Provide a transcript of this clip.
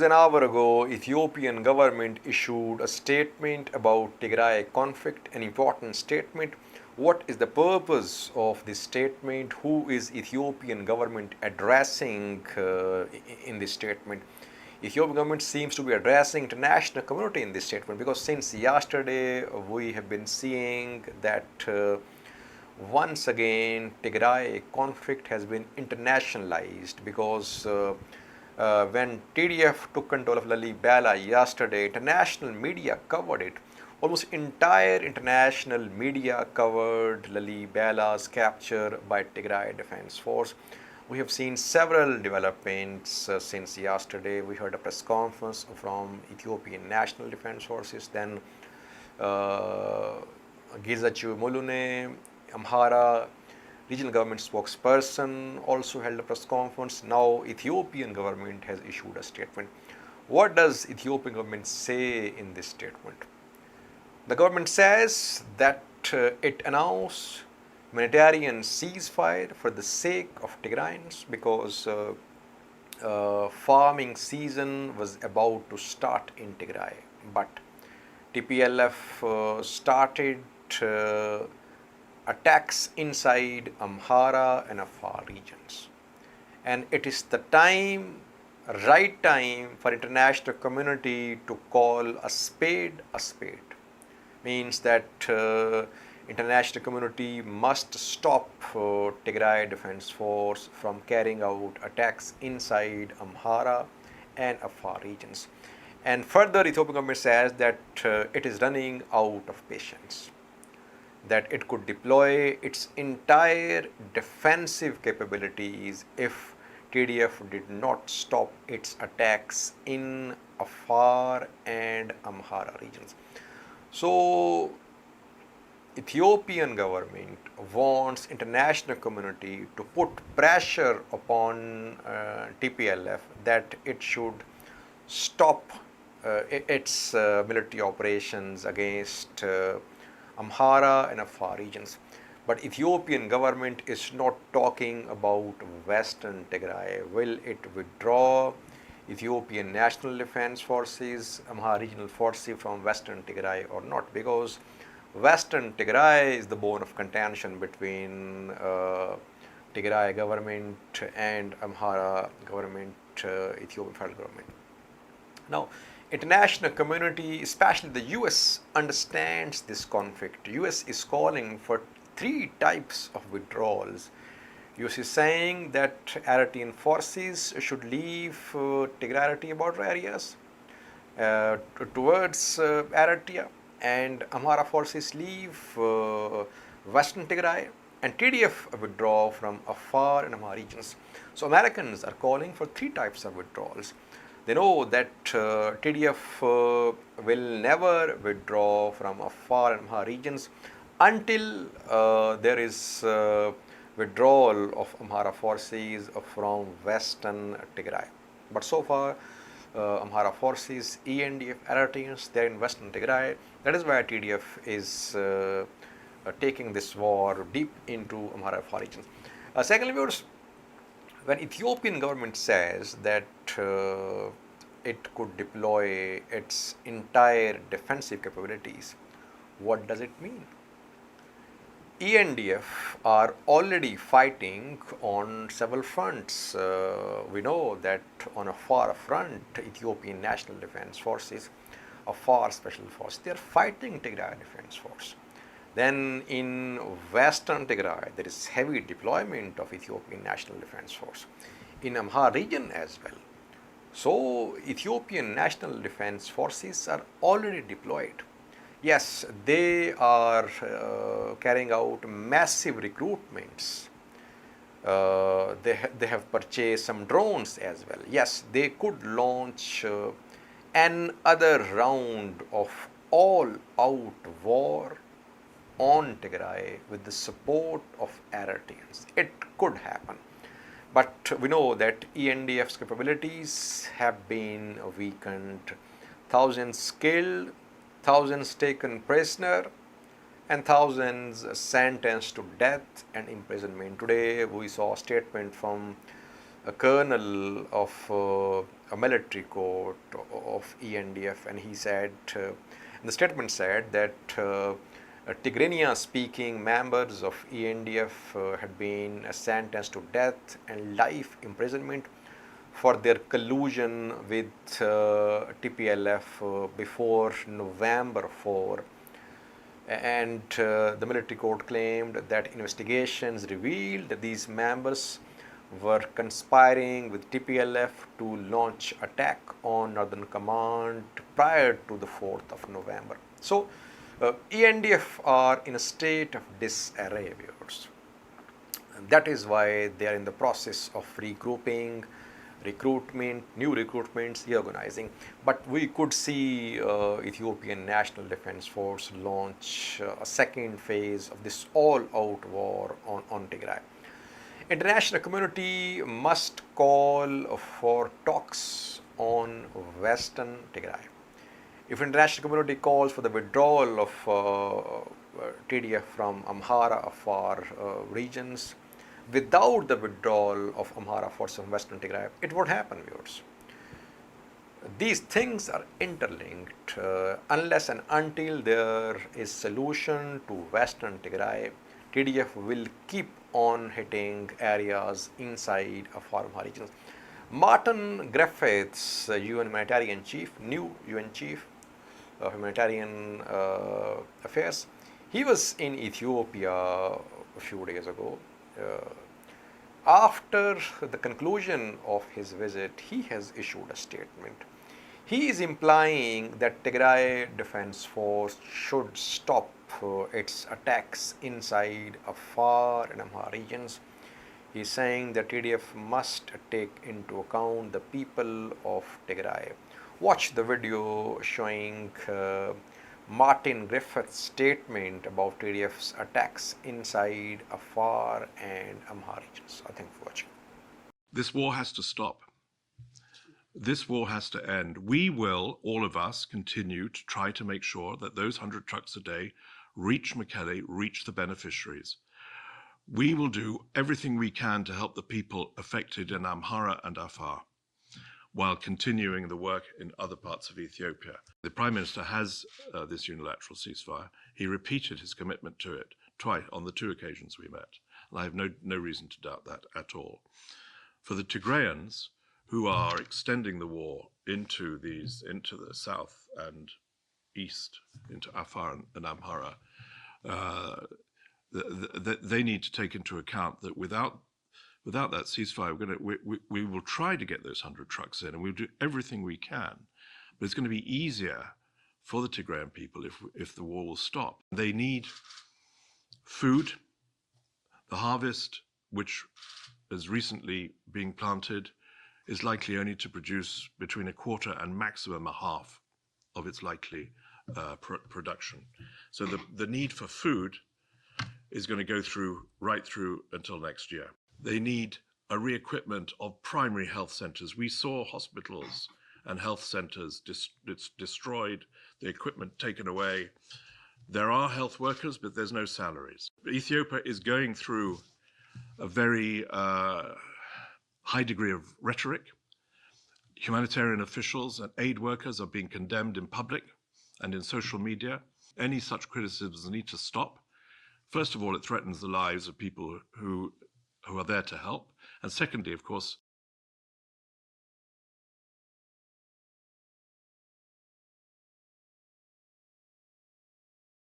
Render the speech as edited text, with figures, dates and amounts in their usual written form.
an hour ago, Ethiopian government issued a statement about Tigray conflict, an important statement. What is the purpose of this statement? Who is Ethiopian government addressing in this statement? Ethiopian government seems to be addressing international community in this statement, because since yesterday we have been seeing that once again Tigray conflict has been internationalized, because when TDF took control of Lalibela yesterday, international media covered it. Almost entire international media covered Lalibela's capture by Tigray Defense Force. We have seen several developments since yesterday. We heard a press conference from Ethiopian National Defense Forces, then Gizachew Mulune, Amhara regional government spokesperson also held a press conference. Now Ethiopian government has issued a statement. What does Ethiopian government say in this statement? The government says that it announced humanitarian ceasefire for the sake of Tigrayans, because farming season was about to start in Tigray, but TPLF started attacks inside Amhara and Afar regions. And it is the right time for international community to call a spade a spade. Means that international community must stop Tigray Defense Force from carrying out attacks inside Amhara and Afar regions. And further, Ethiopian government says that it is running out of patience, that it could deploy its entire defensive capabilities if TDF did not stop its attacks in Afar and Amhara regions. So Ethiopian government wants international community to put pressure upon TPLF that it should stop its military operations against Amhara and Afar regions. But Ethiopian government is not talking about Western Tigray. Will it withdraw Ethiopian National Defense Forces, Amhara Regional Forces from Western Tigray or not? Because Western Tigray is the bone of contention between Tigray government and Amhara government, Ethiopian federal government. Now, international community, especially the US, understands this conflict. US is calling for 3 types of withdrawals. US is saying that Eritrean forces should leave Tigray border areas towards Eritrea, and Amhara forces leave Western Tigray, and TDF withdraw from Afar and Amhara regions. So Americans are calling for 3 types of withdrawals. They know that TDF will never withdraw from Afar and Amhara regions until there is withdrawal of Amhara forces from Western Tigray. But so far, Amhara forces, ENDF, Eritreans, they are in Western Tigray. That is why TDF is taking this war deep into Amhara Afar regions. Secondly, viewers, when Ethiopian government says that it could deploy its entire defensive capabilities, what does it mean? ENDF are already fighting on several fronts. We know that on Afar front, Ethiopian National Defense Forces, Afar Special Force, they are fighting Tigray Defense Force. Then in Western Tigray, there is heavy deployment of Ethiopian National Defense Force. In Amhara region as well. So Ethiopian National Defense Forces are already deployed. Yes, they are carrying out massive recruitments. They have purchased some drones as well. Yes, they could launch another round of all-out war on Tigray with the support of Eritreans. It could happen. But we know that ENDF's capabilities have been weakened. Thousands killed, thousands taken prisoner, and thousands sentenced to death and imprisonment. Today we saw a statement from a colonel of a military court of ENDF, and he said, and the statement said that Tigrania-speaking members of ENDF had been sentenced to death and life imprisonment for their collusion with TPLF before November 4. And the military court claimed that investigations revealed that these members were conspiring with TPLF to launch attack on Northern Command prior to the 4th of November. So, ENDF are in a state of disarray, viewers. And that is why they are in the process of regrouping, recruitment, new recruitments, reorganizing. But we could see Ethiopian National Defense Force launch a second phase of this all-out war on Tigray. International community must call for talks on Western Tigray. If international community calls for the withdrawal of TDF from Amhara, Afar regions, without the withdrawal of Amhara forces from Western Tigray, it won't happen, viewers. These things are interlinked. Unless and until there is solution to Western Tigray, TDF will keep on hitting areas inside Afar regions. Martin Griffiths, UN Humanitarian Chief, new UN Chief of Humanitarian Affairs, he was in Ethiopia a few days ago. After the conclusion of his visit, he has issued a statement. He is implying that Tigray Defense Force should stop its attacks inside Afar and Amhara regions. He is saying that TDF must take into account the people of Tigray. Watch the video showing Martin Griffith's statement about TDF's attacks inside Afar and Amhara regions. Thank you for watching. This war has to stop. This war has to end. We will, all of us, continue to try to make sure that those 100 trucks a day reach Mekelle, reach the beneficiaries. We will do everything we can to help the people affected in Amhara and Afar, while continuing the work in other parts of Ethiopia. The Prime Minister has this unilateral ceasefire. He repeated his commitment to it twice on the 2 occasions we met. And I have no reason to doubt that at all. For the Tigrayans, who are extending the war into the south and east, into Afar and Amhara, they need to take into account that without that ceasefire, we will try to get those 100 trucks in, and we'll do everything we can. But it's going to be easier for the Tigrayan people if the war will stop. They need food. The harvest, which is recently being planted, is likely only to produce between a quarter and maximum a half of its likely production. So the need for food is going to go right through until next year. They need a re-equipment of primary health centers. We saw hospitals and health centers destroyed, the equipment taken away. There are health workers, but there's no salaries. Ethiopia is going through a very high degree of rhetoric. Humanitarian officials and aid workers are being condemned in public and in social media. Any such criticisms need to stop. First of all, it threatens the lives of people who are there to help. And secondly, of course,